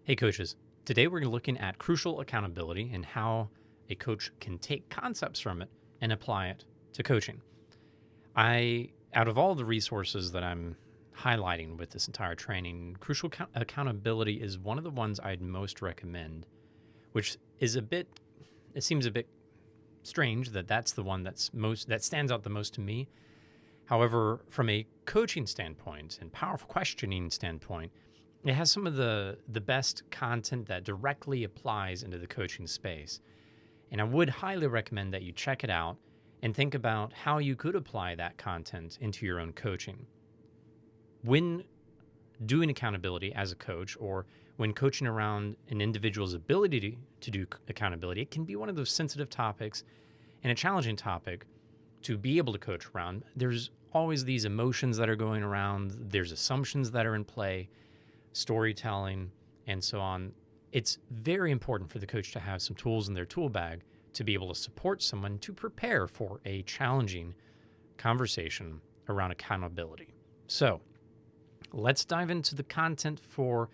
Hey coaches, today we're looking at crucial accountability and how a coach can take concepts from it and apply it to coaching. Out of all the resources that I'm highlighting with this entire training, crucial accountability is one of the ones I'd most recommend, which is it seems a bit strange that that's the one that stands out the most to me. However, from a coaching standpoint and powerful questioning standpoint, it has some of the best content that directly applies into the coaching space. And I would highly recommend that you check it out and think about how you could apply that content into your own coaching. When doing accountability as a coach, or when coaching around an individual's ability to do accountability, it can be one of those sensitive topics and a challenging topic to be able to coach around. There's always these emotions that are going around, there's assumptions that are in play, storytelling, and so on. It's very important for the coach to have some tools in their tool bag to be able to support someone to prepare for a challenging conversation around accountability. So let's dive into the content for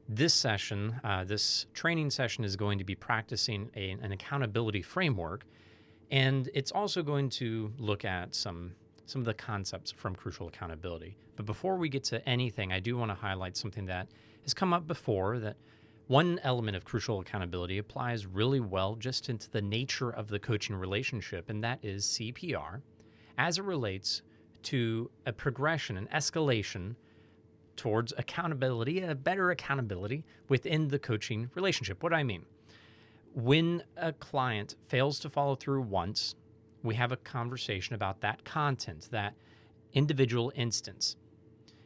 this session. This training session is going to be practicing an accountability framework, and it's also going to look at some of the concepts from crucial accountability. But before we get to anything, I do want to highlight something that has come up before, that one element of crucial accountability applies really well just into the nature of the coaching relationship, and that is CPR, as it relates to a progression, an escalation towards accountability, a better accountability within the coaching relationship. What do I mean? When a client fails to follow through once, we have a conversation about that content, that individual instance.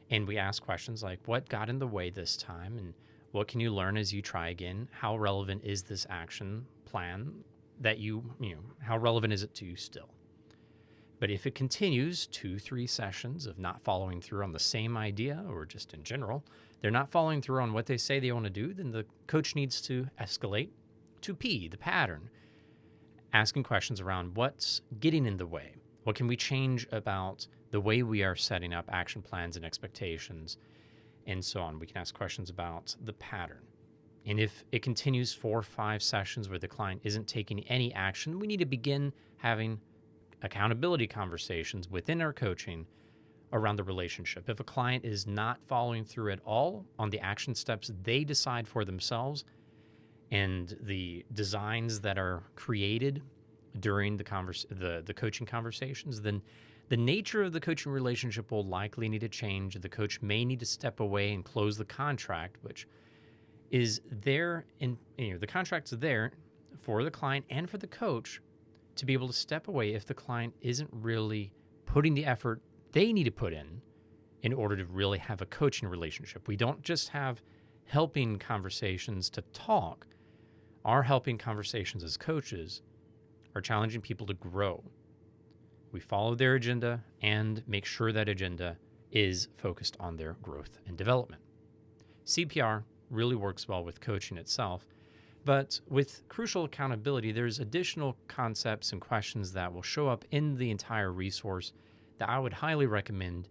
And we ask questions like, what got in the way this time? And what can you learn as you try again? How relevant is this action plan that how relevant is it to you still? But if it continues 2-3 sessions of not following through on the same idea, or just in general, they're not following through on what they say they want to do, then the coach needs to escalate to P, the pattern, asking questions around what's getting in the way. What can we change about the way we are setting up action plans and expectations, and so on. We can ask questions about the pattern. And if it continues 4 or 5 sessions where the client isn't taking any action, we need to begin having accountability conversations within our coaching around the relationship. If a client is not following through at all on the action steps they decide for themselves, and the designs that are created during the coaching conversations, then the nature of the coaching relationship will likely need to change. The coach may need to step away and close the contract, which is there the contract's there for the client and for the coach to be able to step away if the client isn't really putting the effort they need to put in order to really have a coaching relationship. We don't just have helping conversations to talk. Our helping conversations as coaches are challenging people to grow. We follow their agenda and make sure that agenda is focused on their growth and development. CPR really works well with coaching itself, but with crucial accountability, there's additional concepts and questions that will show up in the entire resource that I would highly recommend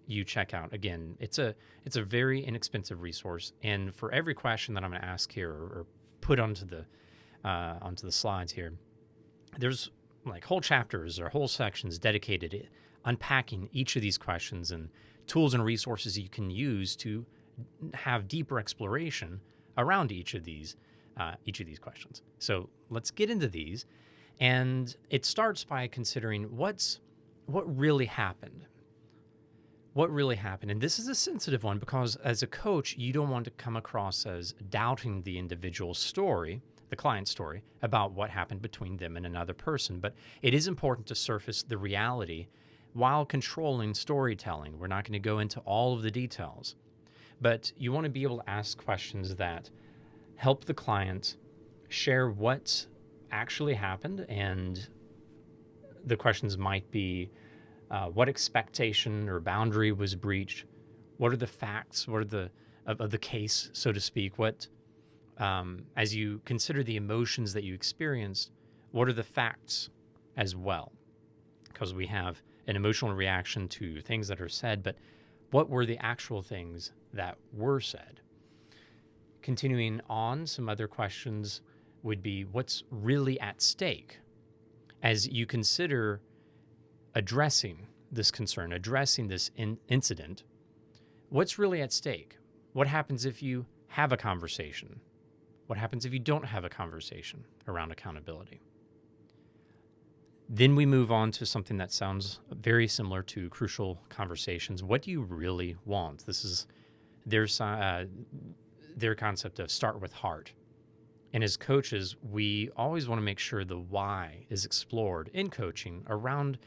you check out. Again, it's a very inexpensive resource, and for every question that I'm going to ask here or put onto the slides here, there's like whole chapters or whole sections dedicated to unpacking each of these questions and tools and resources you can use to have deeper exploration around each of these questions. So let's get into these, and it starts by considering what really happened. What really happened? And this is a sensitive one because as a coach, you don't want to come across as doubting the individual story, the client's story, about what happened between them and another person. But it is important to surface the reality while controlling storytelling. We're not going to go into all of the details, but you want to be able to ask questions that help the client share what actually happened. And the questions might be, what expectation or boundary was breached? What are the facts? What are of the case, so to speak? What, as you consider the emotions that you experienced, what are the facts as well? Because we have an emotional reaction to things that are said, but what were the actual things that were said? Continuing on, some other questions would be what's really at stake as you consider addressing this concern, addressing this incident. What's really at stake? What happens if you have a conversation? What happens if you don't have a conversation around accountability? Then we move on to something that sounds very similar to crucial conversations. What do you really want? This is their concept of start with heart. And as coaches, we always want to make sure the why is explored in coaching around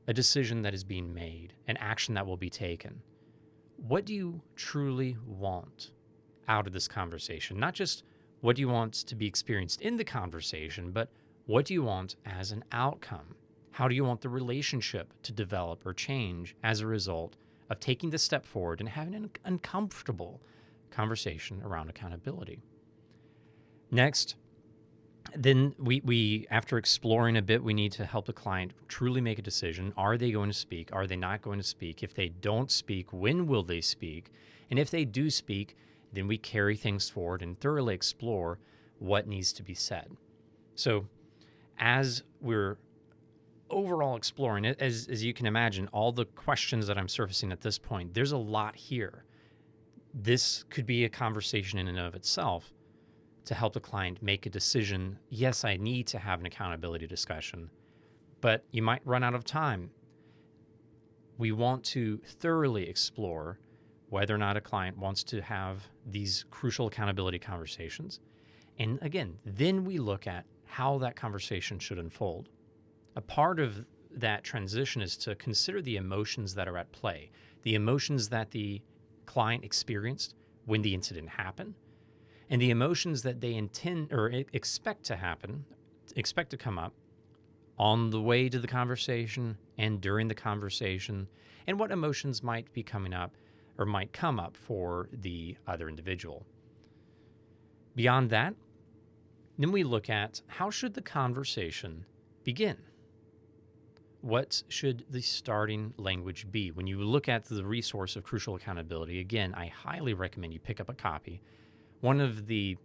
a decision that is being made, an action that will be taken. What do you truly want out of this conversation? Not just what do you want to be experienced in the conversation, but what do you want as an outcome? How do you want the relationship to develop or change as a result of taking the step forward and having an uncomfortable conversation around accountability? Next, then we after exploring a bit, we need to help the client truly make a decision. Are they going to speak? Are they not going to speak? If they don't speak, when will they speak? And if they do speak, then we carry things forward and thoroughly explore what needs to be said. So as we're overall exploring it, as you can imagine, all the questions that I'm surfacing at this point, there's a lot here. This could be a conversation in and of itself to help the client make a decision. Yes, I need to have an accountability discussion, but you might run out of time. We want to thoroughly explore whether or not a client wants to have these crucial accountability conversations. And again, then we look at how that conversation should unfold. A part of that transition is to consider the emotions that are at play, the emotions that the client experienced when the incident happened, and the emotions that they intend or expect to come up on the way to the conversation and during the conversation, and what emotions might be coming up or might come up for the other individual. Beyond that, then we look at how should the conversation begin? What should the starting language be? When you look at the resource of crucial accountability, again, I highly recommend you pick up a copy. One of the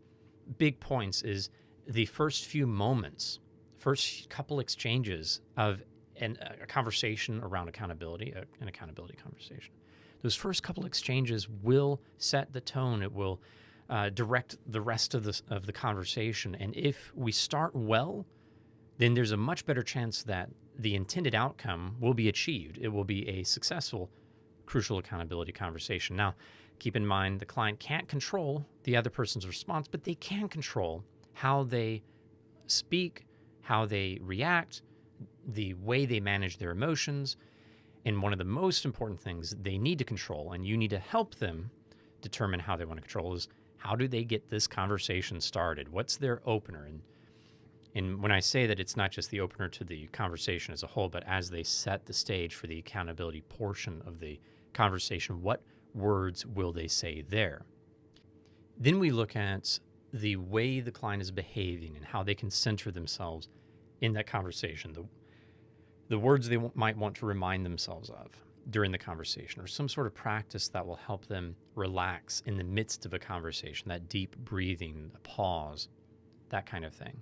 big points is the first few moments, first couple exchanges of a conversation around accountability, an accountability conversation. Those first couple exchanges will set the tone. It will direct the rest of the conversation. And if we start well, then there's a much better chance that the intended outcome will be achieved. It will be a successful crucial accountability conversation. Now, keep in mind, the client can't control the other person's response, but they can control how they speak, how they react, the way they manage their emotions. And one of the most important things they need to control, and you need to help them determine how they want to control, is how do they get this conversation started? What's their opener? And when I say that, it's not just the opener to the conversation as a whole, but as they set the stage for the accountability portion of the conversation, what words will they say there? Then we look at the way the client is behaving and how they can center themselves in that conversation, the words they might want to remind themselves of during the conversation, or some sort of practice that will help them relax in the midst of a conversation, that deep breathing, a pause, that kind of thing.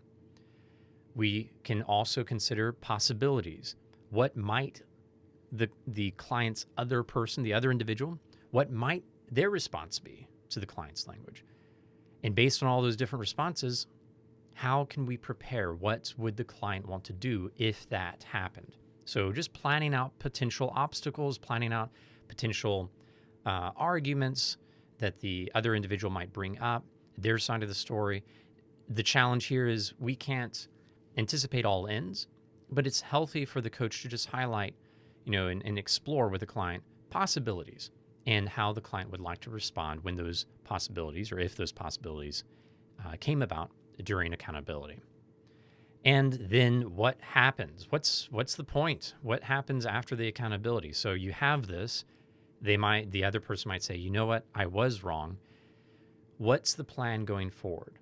We can also consider possibilities. What might the client's other person, the other individual, what might their response be to the client's language? And based on all those different responses, how can we prepare? What would the client want to do if that happened? So just planning out potential obstacles, planning out potential arguments that the other individual might bring up, their side of the story. The challenge here is we can't anticipate all ends, but it's healthy for the coach to just highlight, and explore with the client possibilities and how the client would like to respond when those possibilities, or if those possibilities came about during accountability. And then what happens? What's the point? What happens after the accountability? So you have this, the other person might say, you know what, I was wrong. What's the plan going forward?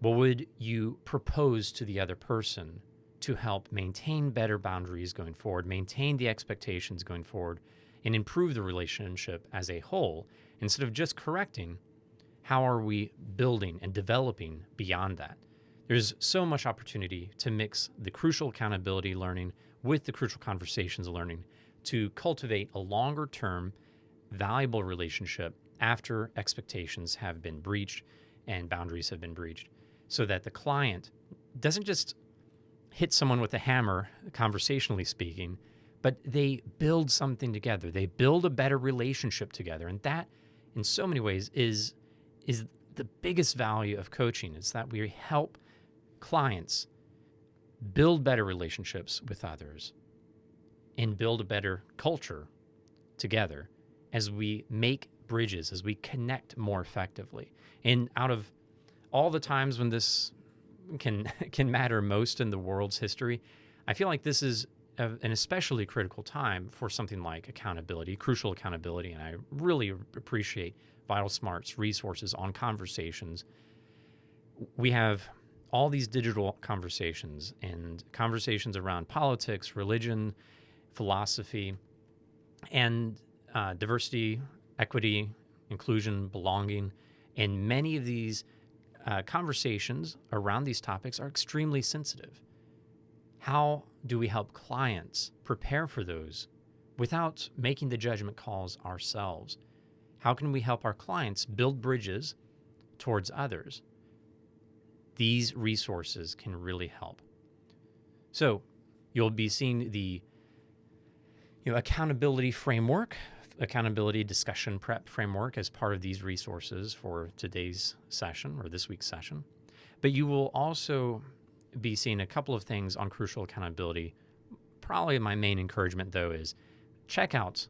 What would you propose to the other person to help maintain better boundaries going forward, maintain the expectations going forward, and improve the relationship as a whole? Instead of just correcting, how are we building and developing beyond that? There's so much opportunity to mix the crucial accountability learning with the crucial conversations learning to cultivate a longer term, valuable relationship after expectations have been breached and boundaries have been breached, so that the client doesn't just hit someone with a hammer, conversationally speaking, but they build something together. They build a better relationship together. And that, in so many ways, is the biggest value of coaching. Is that we help clients build better relationships with others and build a better culture together as we make bridges, as we connect more effectively. And out of all the times when this can matter most in the world's history, I feel like this is an especially critical time for something like accountability, crucial accountability. And I really appreciate Vital Smart's resources on conversations. We have all these digital conversations and conversations around politics, religion, philosophy, and diversity, equity, inclusion, belonging. And many of these conversations around these topics are extremely sensitive. How do we help clients prepare for those without making the judgment calls ourselves? How can we help our clients build bridges towards others? These resources can really help. So you'll be seeing the accountability framework, accountability discussion prep framework as part of these resources for today's session or this week's session. But you will also be seeing a couple of things on crucial accountability. Probably my main encouragement, though, is check out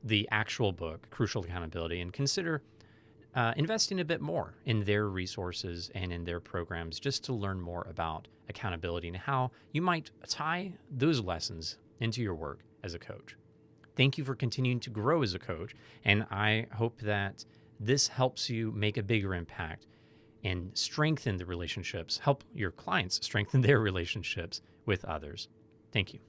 the actual book, Crucial Accountability, and consider investing a bit more in their resources and in their programs just to learn more about accountability and how you might tie those lessons into your work as a coach. Thank you for continuing to grow as a coach, and I hope that this helps you make a bigger impact and strengthen the relationships, help your clients strengthen their relationships with others. Thank you.